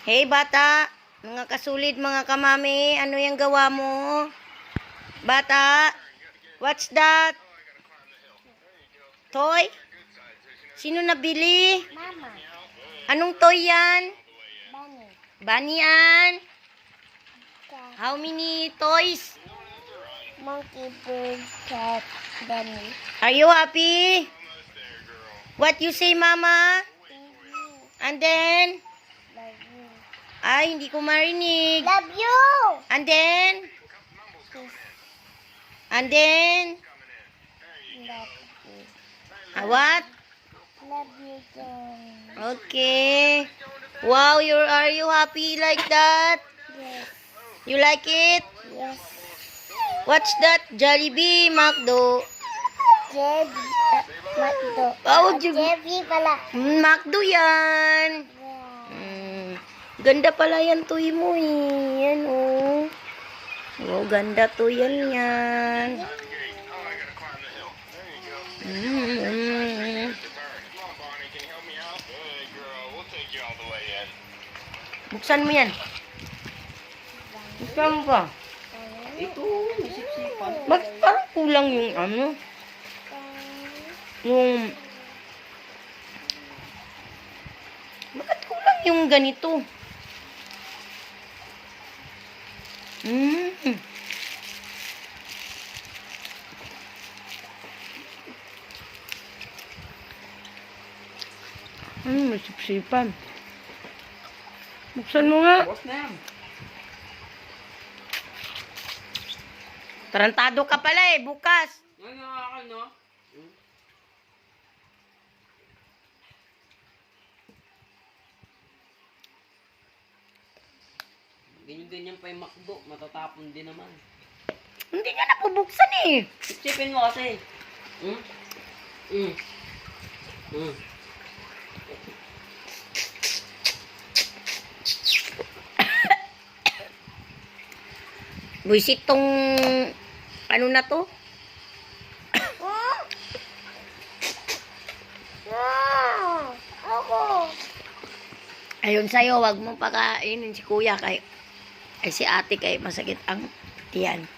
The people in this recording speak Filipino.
Hey bata, mga kasulid, mga kamami, ano yung gawa mo? Bata, what's that? Toy? Sino nabili? Mama. Anong toy yan? Bunny. Bunny yan? Cat. How many toys? Monkey, bird, cat, bunny. Are you happy? What you say, mama? Thank you. And then? Love you. Ay, hindi ko marinig. Love you. And then? Kiss. And then? Love you. What? Love you too. Okay. Wow, are you happy like that? Yes. You like it? Yes. What's that? Jollibee, McDo. Jebby. Macdo. Oh, Jebby. Jebby pala. McDo yan. Yeah. Ganda pala yan toy mo eh. Yan oh. Oh, ganda to yan. Buksan mo yan. Buksan mo pa. Ito, isip-sipan. Bakit parang kulang yung ano? Yung... Bakit kulang yung ganito? May sipsipan. Buksan mo nga. Boss na yan. Tarantado ka pala eh, bukas. Ano ako, no? Ganyan-ganyan pa yung McDo. Matatapon din naman. Hindi nga napubuksan eh. Sipsipin mo kasi. Buisit tong ano na to? Wow. Ako. Ayun sa'yo, wag mo pakainin si kuya kay si ate kay masakit ang tiyan.